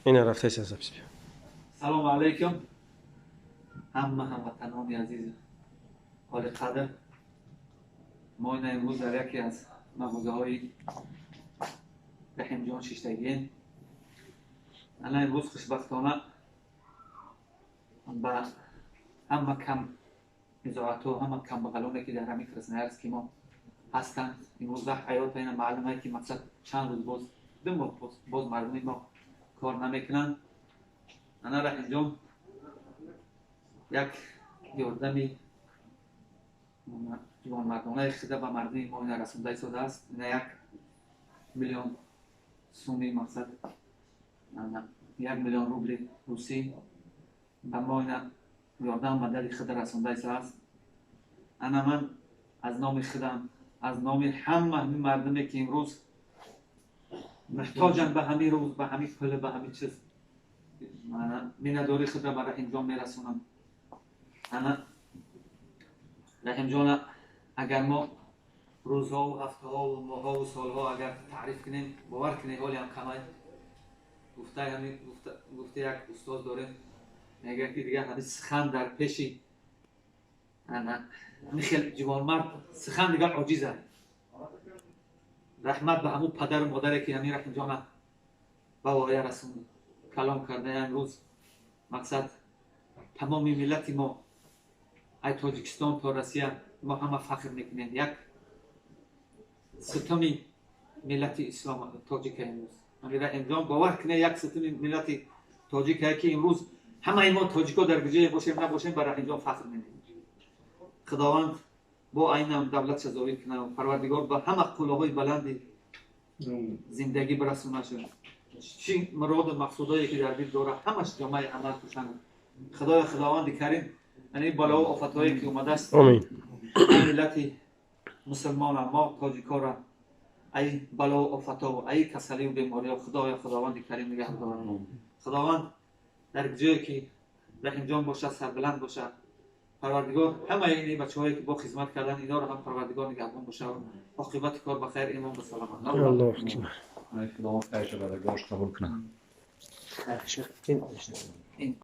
این رفته است از بیا. سلام علیکم هموطنان عزیز. حال قدر ما این امروز در یکی از مغازه‌های رحیم جان شیشتگین انا امروز خوشبختانه با همه کم نزاعت و همه کم بغلونه که در همین کرسنهرس که ما هستند امروز وقت حیات این معلومه که مقصد چند روز باز مردمی ما کار نمیکنند. انا رحیم جان یک یاردمی جوان مردانه شده به مردم ما این رسونده ایستاده است. این 1,000,000 سومی مقصد 1,000,000 روبل روسی به ما این یاردم مدد خود رسونده ایستاده است. انا من از نام خودم از نام همه مردمی که امروز محتاجن به همین روز به همین پول به همین چیز مینداری خود را به رحیم جان میرسونم. انا رحیم جان اگر ما روزها و هفته ها و ماه ها و سال ها اگر تعریف کنیم باور کنید حالی هم کمه. گفته یک استاد داره میگه که دیگه همین سخن در پیشی خیلی جوان مرد سخن دیگه عاجزه. رحمت به همون پدر و مادری که همین رحیم جان به وای رسوند کلام کرده. امروز مقصد تمام ملت ما ای تاجیکستان تا روسیه ما همه فخر میکنیم یک ستمی ملت اسلام تاجیک امروز همین رحیم جان باور کنه یک ستمی ملت تاجیک که امروز همه ما تاجیکا در گوشه باشیم نباشیم به رحیم جان فخر میکنیم. خداوند با این دولت شزاوی کنه و پروردگار با همه قلاهای بلند زندگی برسونه شد. چی مراد و مقصودایی که در دل داره همش جامعه عمل کنند. خداوند کریم یعنی بلا و آفت‌هایی که اومده است آمین. ملت مسلمان ما تاجیکا را ای بلا و آفت‌ها و ای کسلی و بیماری ها خداوند کریم نگه داره. خداوند در جایی که رحیم جان باشه سربلند باشه پروردگار همه این بچه‌هایی که با خدمت کردن اینا رو هم پروردگار نگهبان باشه و عاقبت کار بخیر ایمان به سلامت. الله اکبر. خداوند خیرش رو برای گوش قبول کنه. این